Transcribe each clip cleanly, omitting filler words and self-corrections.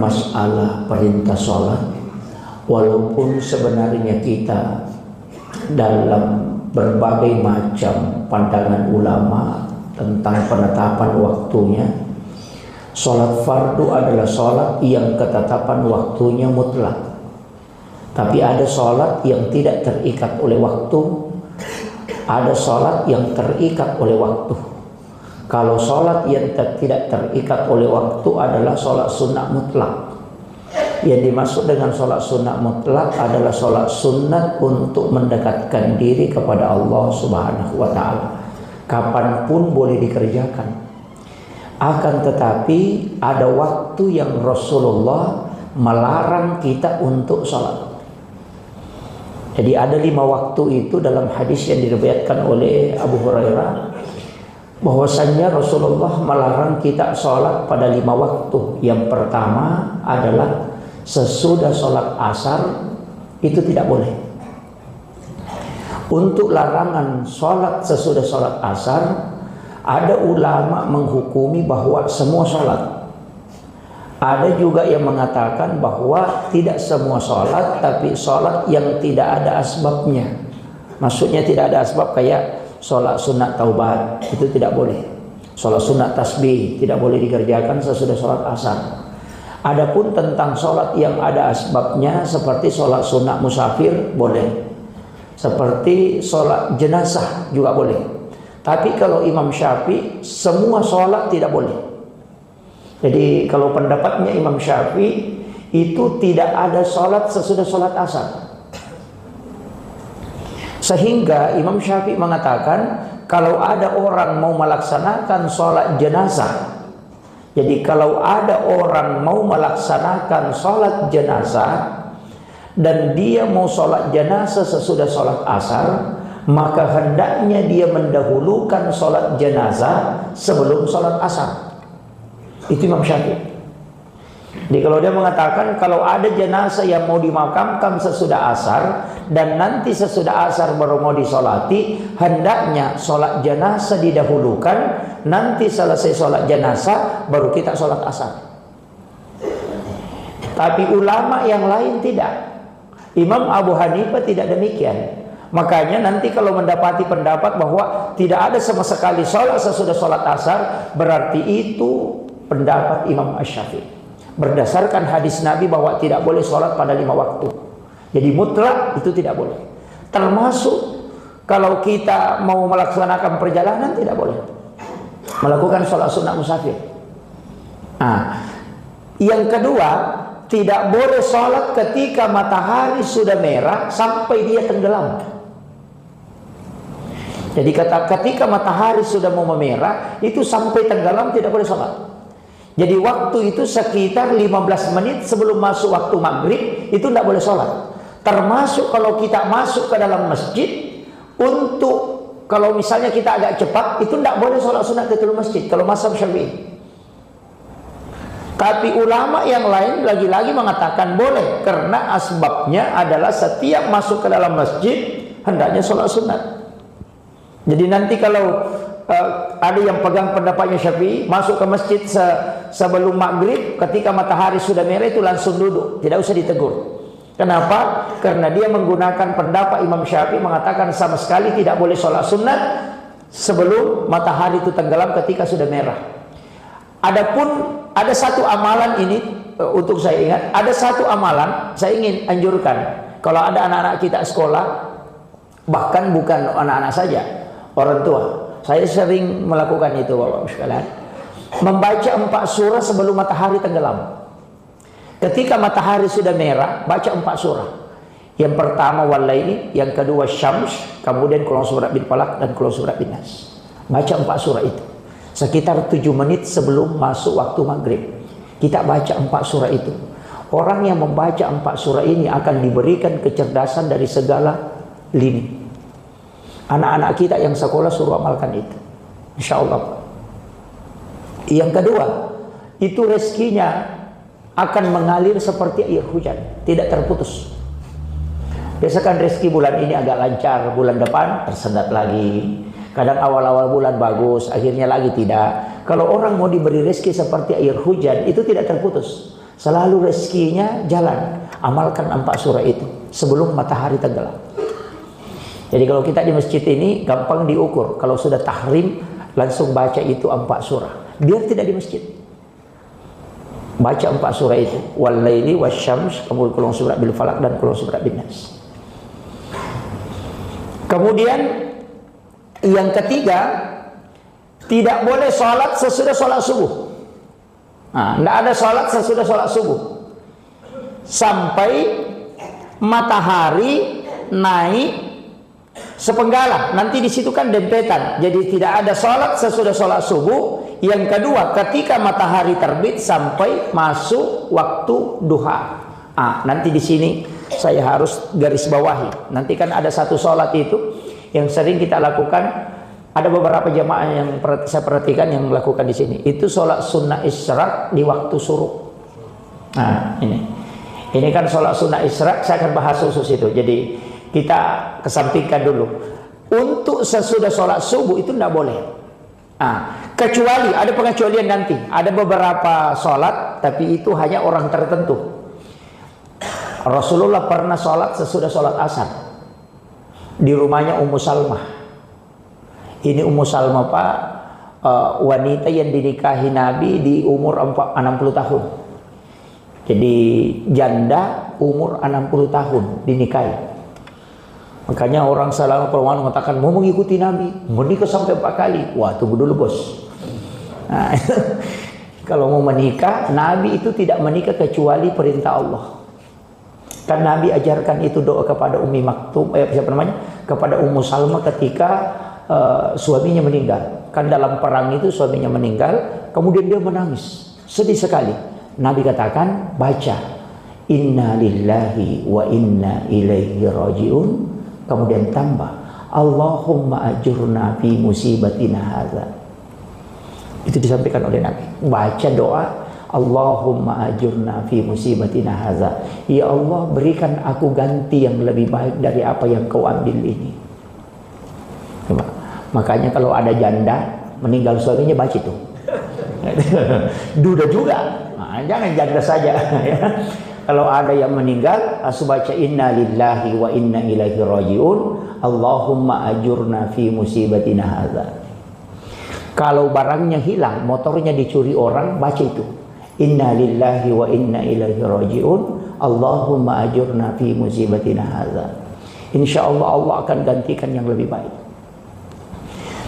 masalah perintah sholat, walaupun sebenarnya kita dalam berbagai macam pandangan ulama tentang penetapan waktunya, sholat fardu adalah sholat yang ketetapan waktunya mutlak. Tapi ada sholat yang tidak terikat oleh waktu, ada sholat yang terikat oleh waktu. Kalau sholat yang tidak terikat oleh waktu adalah sholat sunnah mutlak. Yang dimaksud dengan sholat sunnah mutlak adalah sholat sunnat untuk mendekatkan diri kepada Allah Subhanahu wa ta'ala. Kapanpun boleh dikerjakan. Akan tetapi ada waktu yang Rasulullah melarang kita untuk sholat. Jadi ada 5 waktu itu dalam hadis yang diriwayatkan oleh Abu Hurairah, bahwasannya Rasulullah melarang kita sholat pada 5 waktu. Yang pertama adalah sesudah sholat asar, itu tidak boleh. Untuk larangan sholat sesudah sholat asar, ada ulama menghukumi bahwa semua sholat. Ada juga yang mengatakan bahwa tidak semua sholat, tapi sholat yang tidak ada asbabnya. Maksudnya tidak ada asbab, kayak sholat sunat taubat, itu tidak boleh. Sholat sunat tasbih tidak boleh dikerjakan sesudah sholat asar. Adapun tentang sholat yang ada asbabnya, seperti sholat sunat musafir boleh, seperti sholat jenazah juga boleh. Tapi kalau Imam Syafi'i, semua sholat tidak boleh. Jadi kalau pendapatnya Imam Syafi'i, itu tidak ada sholat sesudah sholat asar. Sehingga Imam Syafi'i mengatakan, kalau ada orang mau melaksanakan sholat jenazah, jadi kalau ada orang mau melaksanakan sholat jenazah dan dia mau sholat jenazah sesudah sholat asar, maka hendaknya dia mendahulukan sholat jenazah sebelum sholat asar. Itu Imam Syafi'i. Jadi kalau dia mengatakan kalau ada jenazah yang mau dimakamkan sesudah asar dan nanti sesudah asar baru mau disolati, hendaknya sholat jenazah didahulukan, nanti selesai sholat jenazah baru kita sholat asar. Tapi ulama yang lain tidak. Imam Abu Hanifah tidak demikian. Makanya nanti kalau mendapati pendapat bahwa tidak ada sama sekali sholat sesudah sholat asar, berarti itu pendapat Imam Asy-Syafi'i. Berdasarkan hadis Nabi bahwa tidak boleh sholat pada 5 waktu. Jadi mutlak itu tidak boleh. Termasuk kalau kita mau melaksanakan perjalanan tidak boleh melakukan sholat sunat musafir. Nah, yang kedua, tidak boleh sholat ketika matahari sudah merah sampai dia tenggelam. Jadi ketika matahari sudah mau memerah, itu sampai tenggelam tidak boleh sholat. Jadi waktu itu sekitar 15 menit sebelum masuk waktu maghrib, itu tidak boleh sholat. Termasuk kalau kita masuk ke dalam masjid, untuk kalau misalnya kita agak cepat, itu tidak boleh sholat sunat tahiyatul masjid kalau mazhab Syafi'i. Tapi ulama yang lain lagi-lagi mengatakan boleh, karena asbabnya adalah setiap masuk ke dalam masjid hendaknya sholat sunat. Jadi nanti kalau ada yang pegang pendapatnya Syafi'i, masuk ke masjid sebelum maghrib, ketika matahari sudah merah itu langsung duduk, tidak usah ditegur. Kenapa? Karena dia menggunakan pendapat Imam Syafi'i, mengatakan sama sekali tidak boleh sholat sunat sebelum matahari itu tenggelam ketika sudah merah. Adapun ada satu amalan ini untuk saya ingat, ada satu amalan saya ingin anjurkan. Kalau ada anak-anak kita sekolah, bahkan bukan anak-anak saja, orang tua. Saya sering melakukan itu, Bapak sekalian. Membaca 4 surah sebelum matahari tenggelam. Ketika matahari sudah merah, baca 4 surah. Yang pertama Wal-Laili, yang kedua Syams, kemudian Qul A'udzu birabbil falaq dan Qul A'udzu birabbin nas. Baca 4 surah itu. Sekitar 7 menit sebelum masuk waktu maghrib, kita baca 4 surah itu. Orang yang membaca 4 surah ini akan diberikan kecerdasan dari segala lini. Anak-anak kita yang sekolah suruh amalkan itu, insya Allah. Yang kedua, itu rezekinya akan mengalir seperti air hujan, tidak terputus. Biasakan rezeki bulan ini agak lancar, bulan depan tersendat lagi. Kadang awal-awal bulan bagus, akhirnya lagi tidak. Kalau orang mau diberi rezeki seperti air hujan, itu tidak terputus. Selalu rezekinya jalan. Amalkan 4 surah itu sebelum matahari tenggelam. Jadi kalau kita di masjid ini gampang diukur. Kalau sudah tahrim langsung baca itu 4 surah. Biar tidak di masjid. Baca 4 surah itu. Wal laili wasyams, kemudian qul a'udzu birabbil falaq dan qul a'udzu birabbin nas. Kemudian yang ketiga, tidak boleh sholat sesudah sholat subuh. Nah, tidak ada sholat sesudah sholat subuh sampai matahari naik sepenggalan. Nanti di situ kan dempetan. Jadi tidak ada sholat sesudah sholat subuh. Yang kedua, ketika matahari terbit sampai masuk waktu duha. Nanti di sini saya harus garis bawahi. Nanti kan ada satu sholat itu yang sering kita lakukan. Ada beberapa jamaah yang saya perhatikan yang melakukan di sini. Itu sholat sunnah isyraq di waktu syuruk. Nah, ini kan sholat sunnah isyraq. Saya akan bahas khusus itu. Jadi kita kesampingkan dulu. Untuk sesudah sholat subuh itu tidak boleh. Kecuali ada pengecualian nanti. Ada beberapa sholat, tapi itu hanya orang tertentu. Rasulullah pernah sholat sesudah sholat asar di rumahnya Ummu Salmah. Ini Ummu Salmah Pak, wanita yang dinikahi Nabi di umur 60 tahun. Jadi janda umur 60 tahun dinikahi. Makanya orang salah perempuan mengatakan mau mengikuti Nabi, menikah sampai 4 kali. Wah, tunggu dulu bos. Nah, kalau mau menikah, Nabi itu tidak menikah kecuali perintah Allah. Kan Nabi ajarkan itu doa kepada Ummi Maktum, kepada Ummu Salmah ketika suaminya meninggal. Kan dalam perang itu suaminya meninggal, kemudian dia menangis, sedih sekali. Nabi katakan, baca inna lillahi wa inna ilaihi rajiun, kemudian tambah Allahumma ajurna fi musibatina hadza. Itu disampaikan oleh Nabi. Baca doa Allahumma ajurna fi musibatina hadza. Ya Allah, berikan aku ganti yang lebih baik dari apa yang kau ambil ini. Makanya kalau ada janda meninggal suaminya, baca itu. Duda juga. Jangan janda saja. Kalau ada yang meninggal, harus baca inna lillahi wa inna ilaihi rajiun. Allahumma ajurna fi musibatina hadza. Kalau barangnya hilang, motornya dicuri orang, baca itu. Inna lillahi wa inna ilaihi rajiun. Allahumma ajurna fi musibatina hadza. Insyaallah Allah akan gantikan yang lebih baik.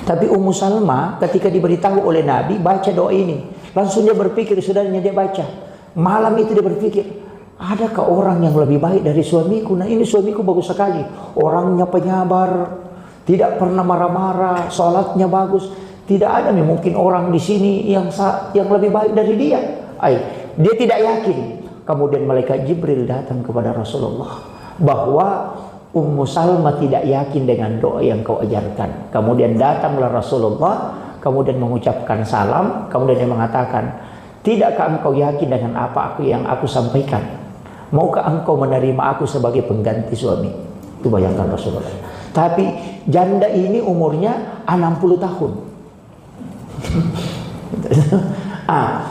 Tapi Ummu Salmah ketika diberitahu oleh Nabi baca doa ini, langsung dia berpikir, saudaranya dia baca. Malam itu dia berpikir, adakah orang yang lebih baik dari suamiku? Nah, ini suamiku bagus sekali, orangnya penyabar, tidak pernah marah-marah, sholatnya bagus. Tidak ada mungkin orang di sini yang lebih baik dari dia. Dia tidak yakin. Kemudian malaikat Jibril datang kepada Rasulullah bahwa Ummu Salmah tidak yakin dengan doa yang kau ajarkan. Kemudian datanglah Rasulullah, kemudian mengucapkan salam, kemudian dia mengatakan, tidakkah engkau yakin dengan apa yang aku sampaikan? Maukah engkau menerima aku sebagai pengganti suami? Itu bayangkan Rasulullah. Tapi janda ini umurnya 60 tahun.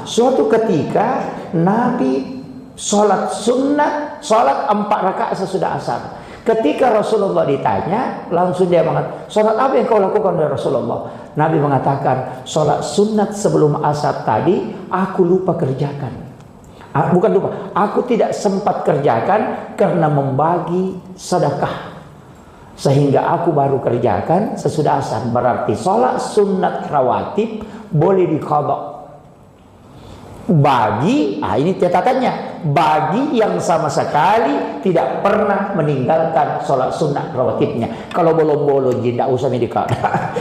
Suatu ketika Nabi sholat sunnah, sholat 4 rakaat sesudah asar. Ketika Rasulullah ditanya, langsung dia mengatakan, sholat apa yang kau lakukan dari Rasulullah? Nabi mengatakan, sholat sunat sebelum asar tadi aku lupa kerjakan. Bukan lupa, aku tidak sempat kerjakan karena membagi sedekah, sehingga aku baru kerjakan sesudah asar. Berarti sholat sunat rawatib boleh diqadha bagi, ini catatannya, bagi yang sama sekali tidak pernah meninggalkan sholat sunnah rawatibnya. Kalau bolong-bolong tidak usah medikal.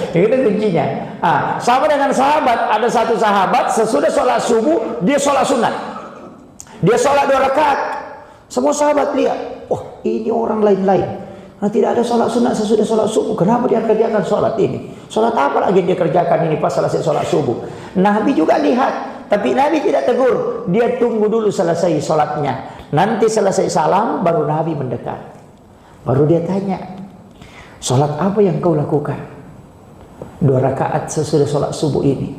Itu kuncinya. Sama dengan sahabat, ada satu sahabat sesudah sholat subuh dia sholat sunat, dia sholat 2 rakaat. Semua sahabat lihat, ini orang lain-lain. Tidak ada sholat sunat sesudah sholat subuh. Kenapa dia kerjakan sholat ini? Sholat apa lagi dia kerjakan ini pas selesai sholat subuh? Nabi juga lihat. Tapi Nabi tidak tegur, dia tunggu dulu selesai sholatnya. Nanti selesai salam, baru Nabi mendekat. Baru dia tanya, sholat apa yang kau lakukan? 2 rakaat sesudah sholat subuh ini.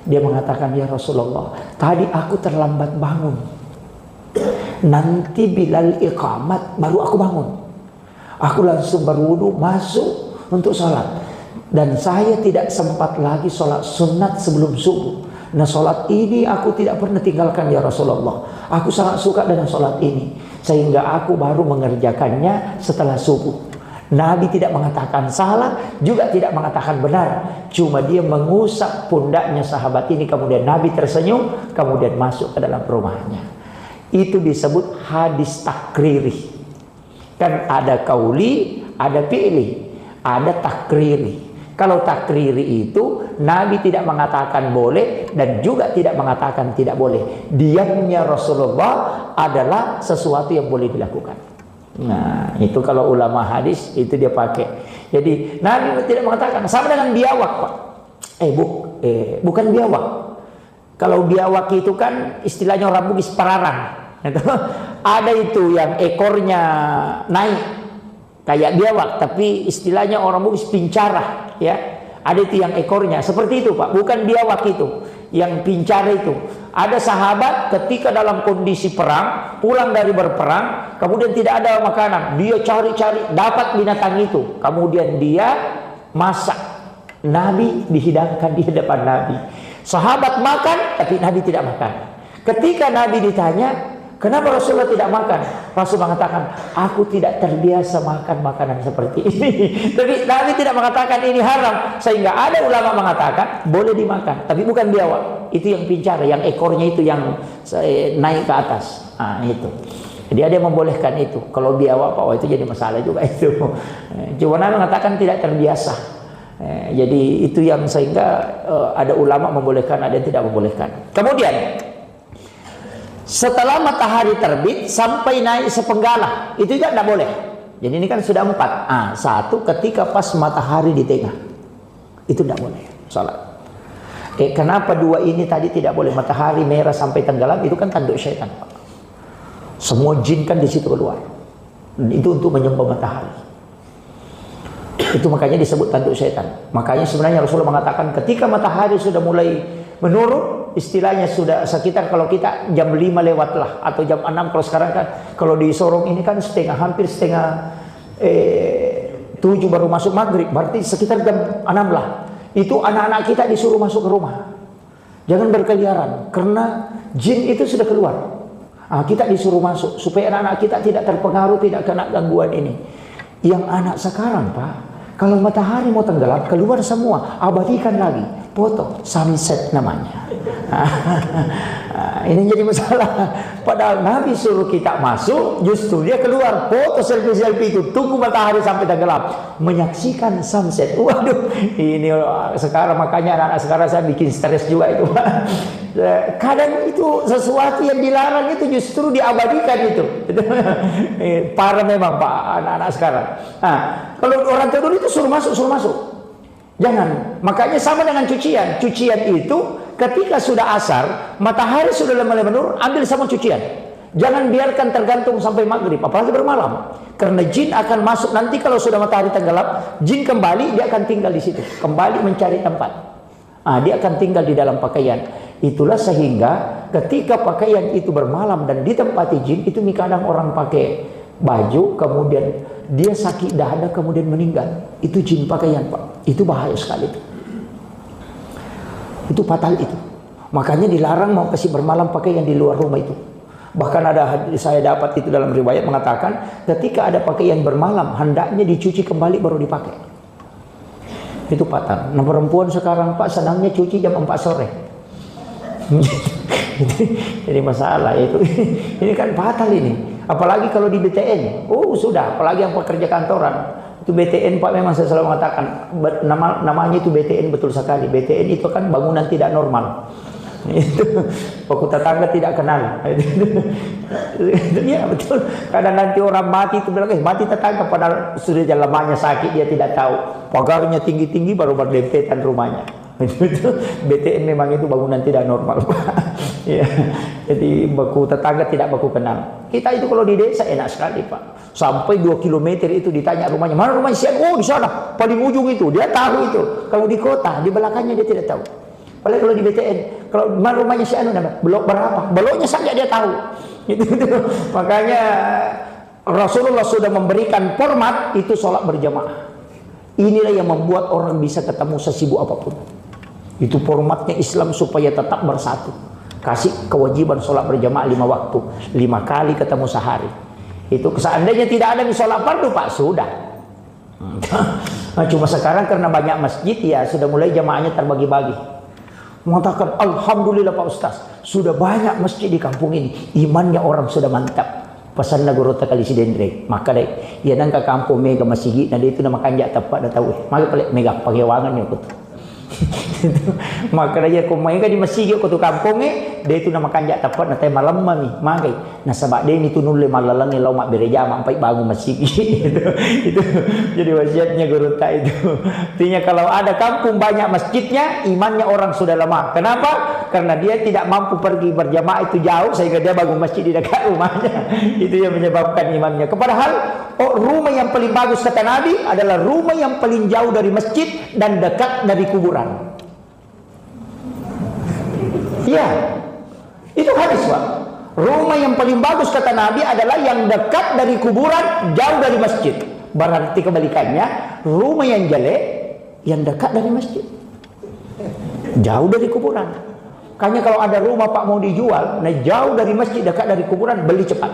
Dia mengatakan, ya Rasulullah, tadi aku terlambat bangun. Nanti Bilal iqamat baru aku bangun. Aku langsung berwudu masuk untuk sholat. Dan saya tidak sempat lagi sholat sunat sebelum subuh. Nah, sholat ini aku tidak pernah tinggalkan ya Rasulullah. Aku sangat suka dengan sholat ini, sehingga aku baru mengerjakannya setelah subuh. Nabi tidak mengatakan salah, juga tidak mengatakan benar. Cuma dia mengusap pundaknya sahabat ini, kemudian Nabi tersenyum, kemudian masuk ke dalam rumahnya. Itu disebut hadis takriri. Kan ada kauli, ada fi'li, ada takriri. Kalau takriri itu Nabi tidak mengatakan boleh dan juga tidak mengatakan tidak boleh. Diamnya Rasulullah adalah sesuatu yang boleh dilakukan. Nah, itu kalau ulama hadis itu dia pakai. Jadi Nabi tidak mengatakan sama dengan biawak, Pak. Bukan biawak. Kalau biawak itu kan istilahnya orang Bugis pararang. Ada itu yang ekornya naik kayak biawak, tapi istilahnya orang Bugis pincara, ya. Ada itu yang ekornya seperti itu, Pak. Bukan biawak itu, yang pincara itu. Ada sahabat ketika dalam kondisi perang, pulang dari berperang, kemudian tidak ada makanan. Dia cari-cari, dapat binatang itu. Kemudian dia masak. Nabi dihidangkan di hadapan Nabi. Sahabat makan, tapi Nabi tidak makan. Ketika Nabi ditanya, kenapa Rasulullah tidak makan? Rasul mengatakan, aku tidak terbiasa makan makanan seperti ini. Tapi Nabi tidak mengatakan ini haram. Sehingga ada ulama mengatakan boleh dimakan, tapi bukan biawak. Itu yang pincara, yang ekornya itu yang naik ke atas. Nah, itu. Jadi ada yang membolehkan itu. Kalau biawak, Pak, itu jadi masalah juga itu. Cuma Nabi mengatakan tidak terbiasa. Jadi itu yang sehingga ada ulama membolehkan, ada yang tidak membolehkan. Kemudian setelah matahari terbit sampai naik sepenggalah, itu juga tidak boleh. Jadi ini kan sudah 4. Satu ketika pas matahari di tengah, itu tidak boleh salat. Kenapa 2 ini tadi tidak boleh? Matahari merah sampai tenggelam itu kan tanduk syaitan, Pak. Semua jin kan di situ keluar. Dan itu untuk menyembah matahari. Itu makanya disebut tanduk syaitan. Makanya sebenarnya Rasulullah mengatakan ketika matahari sudah mulai menurun, istilahnya sudah sekitar kalau kita jam 5 lewat lah, atau jam 6 kalau sekarang kan, kalau di Sorong ini kan hampir setengah 7 baru masuk maghrib, berarti sekitar jam 6 lah. Itu anak-anak kita disuruh masuk ke rumah, jangan berkeliaran, karena jin itu sudah keluar. Kita disuruh masuk supaya anak-anak kita tidak terpengaruh, tidak kena gangguan ini. Yang anak sekarang, Pak, kalau matahari mau tenggelam, keluar semua, abadikan lagi, foto sunset namanya. Ini jadi masalah. Padahal Nabi suruh kita masuk, justru dia keluar foto selfie itu, tunggu matahari sampai tenggelam, menyaksikan sunset. Waduh, ini sekarang makanya anak-anak sekarang saya bikin stres juga itu. Kadang itu sesuatu yang dilarang itu justru diabadikan itu. Parah memang, Pak, anak-anak sekarang. Kalau orang tua dulu itu suruh masuk, suruh masuk. Jangan. Makanya sama dengan cucian. Cucian itu ketika sudah asar, matahari sudah mulai menurun, ambil sama cucian. Jangan biarkan tergantung sampai maghrib, apalagi bermalam. Karena jin akan masuk nanti kalau sudah matahari tenggelam, jin kembali, dia akan tinggal di situ, kembali mencari tempat. Dia akan tinggal di dalam pakaian. Itulah sehingga ketika pakaian itu bermalam dan ditempati jin, itu kadang orang pakai baju, kemudian dia sakit dada, kemudian meninggal. Itu jin pakaian, Pak. Itu bahaya sekali itu. Itu fatal itu. Makanya dilarang mau kasih bermalam pakaian di luar rumah itu. Bahkan ada saya dapat itu dalam riwayat mengatakan ketika ada pakaian bermalam hendaknya dicuci kembali baru dipakai. Itu fatal. Nah, perempuan sekarang, Pak, senangnya cuci jam 4 sore. Jadi masalah itu. Ini kan fatal ini. Apalagi kalau di BTN. Sudah, apalagi yang pekerja kantoran. Itu BTN, Pak, memang saya selalu mengatakan namanya itu BTN betul sekali. BTN itu kan bangunan tidak normal. Itu pokok tetangga tidak kenal. Iya betul. Kadang nanti orang mati itu bilang mati tetangga, padahal sudah lemahnya sakit dia tidak tahu. Pagarnya tinggi-tinggi baru berdempetan rumahnya. Itu BTN memang itu bangunan tidak normal. Ya. Jadi baku tetangga tidak baku kenal. Kita itu kalau di desa enak sekali, Pak. Sampai 2 kilometer itu ditanya rumahnya, mana rumahnya si Anu? Di sana, paling ujung itu. Dia tahu itu. Kalau di kota, di belakangnya dia tidak tahu. Apalagi kalau di BTN, kalau mana rumahnya si Anu, blok berapa? Bloknya saja dia tahu. Makanya Rasulullah sudah memberikan format itu sholat berjamaah. Inilah yang membuat orang bisa ketemu sesibuk apapun. Itu formatnya Islam supaya tetap bersatu. Kasih kewajiban sholat berjamaah 5 waktu, 5 kali ketemu sehari. Itu seandainya tidak ada di sholat fardu Pak, sudah. Nah, cuma sekarang karena banyak masjid ya sudah mulai jamaahnya terbagi-bagi. Mengatakan alhamdulillah Pak Ustaz, sudah banyak masjid di kampung ini, imannya orang sudah mantap. Pesan lagu rota kali si dendre, maka deh, ya nang ke kampung mega masigi, nah dia itu nama kanjak tepat dah tahu, maka pelik mega pagewangan ya kutu. Maka dia kau main di masigi kutu kampungnya, dia itu nama kanjak tepat, nanti malam mami, magai, nah sebab dia ini tu nulle malalang ni lau mak bereja, sampai bangun masigi, itu jadi wasiatnya guru tak itu. Artinya kalau ada kampung banyak masjidnya, imannya orang sudah lemah. Kenapa? Karena dia tidak mampu pergi berjamaah itu jauh sehingga dia bangun masjid di dekat rumahnya. Itu yang menyebabkan imannya. Padahal rumah yang paling bagus kata Nabi adalah rumah yang paling jauh dari masjid dan dekat dari kuburan. Iya, itu hadis Pak. Rumah yang paling bagus kata Nabi adalah yang dekat dari kuburan, jauh dari masjid. Berarti kebalikannya, rumah yang jelek yang dekat dari masjid, jauh dari kuburan. Makanya kalau ada rumah Pak mau dijual, nah jauh dari masjid, dekat dari kuburan, beli cepat.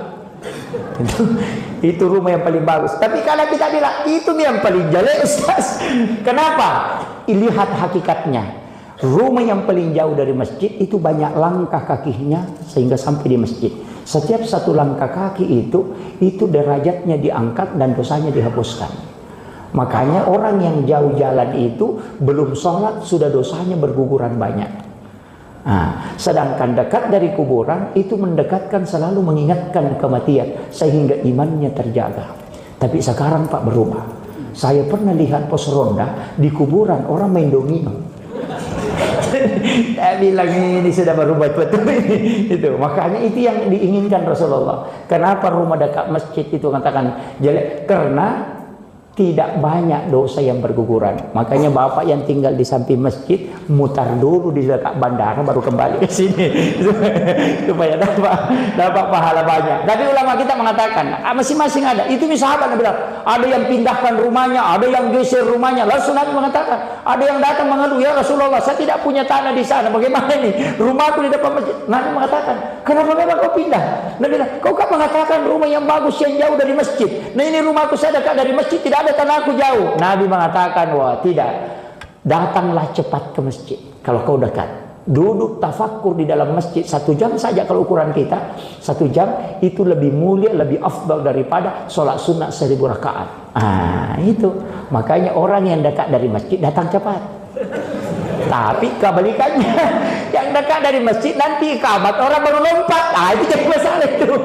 Itu rumah yang paling bagus. Tapi kalau kita bilang itu yang paling jelek Ustaz, kenapa? Lihat hakikatnya. Rumah yang paling jauh dari masjid itu banyak langkah kakinya sehingga sampai di masjid. Setiap satu langkah kaki itu derajatnya diangkat dan dosanya dihapuskan. Makanya orang yang jauh jalan itu belum sholat sudah dosanya berguguran banyak. Nah, sedangkan dekat dari kuburan itu mendekatkan, selalu mengingatkan kematian sehingga imannya terjaga. Tapi sekarang Pak berubah. Saya pernah lihat pos ronda di kuburan orang main domino. Saya bilang ini sudah berubah betul ini. Itu makanya itu yang diinginkan Rasulullah. Kenapa rumah dekat masjid itu katakan jelek? Karena tidak banyak dosa yang berguguran. Makanya bapak yang tinggal di samping masjid mutar dulu di dekat bandara baru kembali ke sini supaya dapat pahala banyak. Tapi ulama kita mengatakan masing-masing ada. Itu nih sahabat bilang ada yang pindahkan rumahnya, ada yang geser rumahnya. Lalu Nabi mengatakan ada yang datang mengeluh, ya Rasulullah saya tidak punya tanah di sana, bagaimana ini rumahku di depan masjid. Nabi mengatakan kenapa memang kau pindah? Nabi bilang kau kan mengatakan rumah yang bagus yang jauh dari masjid. Nah ini rumahku saya dekat dari masjid, tidak ada tanahku jauh. Nabi mengatakan wah tidak, datanglah cepat ke masjid kalau kau dekat, duduk tafakkur di dalam masjid 1 jam saja. Kalau ukuran kita 1 jam itu lebih mulia, lebih afdal daripada sholat sunat 1000 rakaat. Itu makanya orang yang dekat dari masjid datang cepat. Tapi kebalikannya yang dekat dari masjid nanti iqamat orang baru lompat. Itu jadi masalah itu.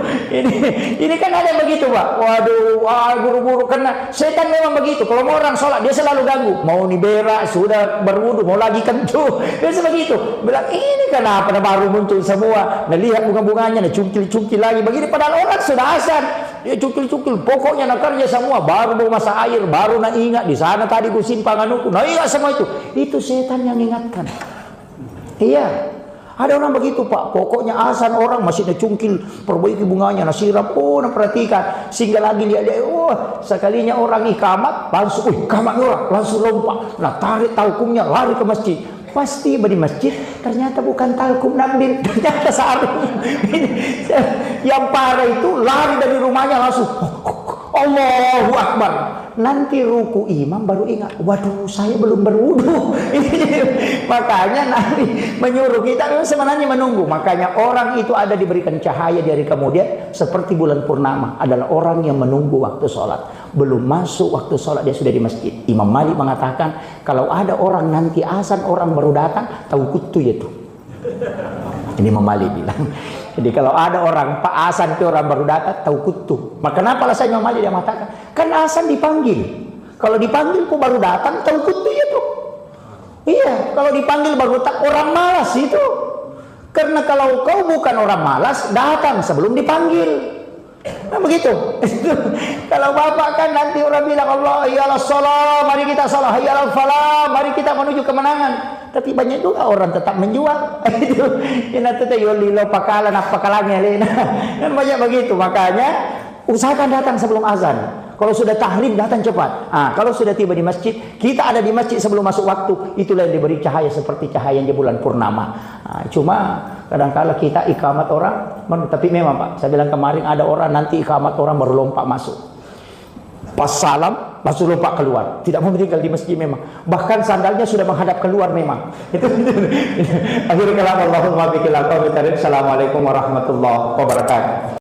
Ini kan ada begitu Pak. Waduh, buru-buru karena setan memang begitu. Kalau mau orang sholat dia selalu ganggu. Mau nih berak, sudah berwudu, mau lagi kentu. Biasa begitu. Bilang ini kenapa baru muncul semua. Nah lihat bunga-bunganya, nah cungkil-cungkil lagi. Begini padahal orang sudah azan. Dia cungkil-cungkil. Pokoknya nak kerja semua. Baru mau masak air, baru nak ingat di sana tadi ku simpang anuku. Nah ingat semua itu. Itu setan yang ingatkan. Iya, ada orang begitu Pak. Pokoknya azan orang masih nak cungkil, perbaiki bunganya, nak siram, nak perhatikan. Sehingga lagi dia sekalinya orang iqamat langsung, iqamat orang langsung lompat. Nah tarik talkumnya lari ke masjid. Pasti di masjid ternyata bukan talkum nambil, ternyata sarung. Yang parah itu lari dari rumahnya langsung Allahu Akbar. Nanti ruku imam baru ingat, waduh saya belum berwudu. Makanya Nabi menyuruh kita sebenarnya menunggu. Makanya orang itu ada diberikan cahaya dari kemudian seperti bulan purnama adalah orang yang menunggu waktu sholat. Belum masuk waktu sholat dia sudah di masjid. Imam Malik mengatakan kalau ada orang nanti azan orang baru datang, tahu kutu itu. Ini Imam Malik bilang. Jadi kalau ada orang Pak azan itu orang baru datang, tahu kutu. Maka kenapa alasan Imam Malik dia mengatakan? Kan azan dipanggil. Kalau dipanggil kok baru datang, tahu kutu itu. Iya, kalau dipanggil baru datang orang malas itu. Karena kalau kau bukan orang malas, datang sebelum dipanggil. Nah begitu. Kalau bapak kan nanti orang bilang Allah ya Allah sholat, mari kita sholat, ya Allah falah, mari kita menuju kemenangan. tapi banyak juga orang tetap menjual. Itu ina teteh yolilo pakalan apa kalangnya lena. Dan banyak begitu, makanya usahakan datang sebelum azan. Kalau sudah tahrim datang cepat. Kalau sudah tiba di masjid, kita ada di masjid sebelum masuk waktu, itulah yang diberi cahaya seperti cahayanya bulan purnama. Cuma kadang-kala kita ikamat orang, tapi memang Pak, saya bilang kemarin ada orang nanti ikamat orang baru lompat masuk. Pas salam, langsung lompat keluar. Tidak mau tinggal di masjid memang. Bahkan sandalnya sudah menghadap keluar memang. Itu. Akhirnya kalau Allahumma bikin Assalamualaikum warahmatullahi wabarakatuh.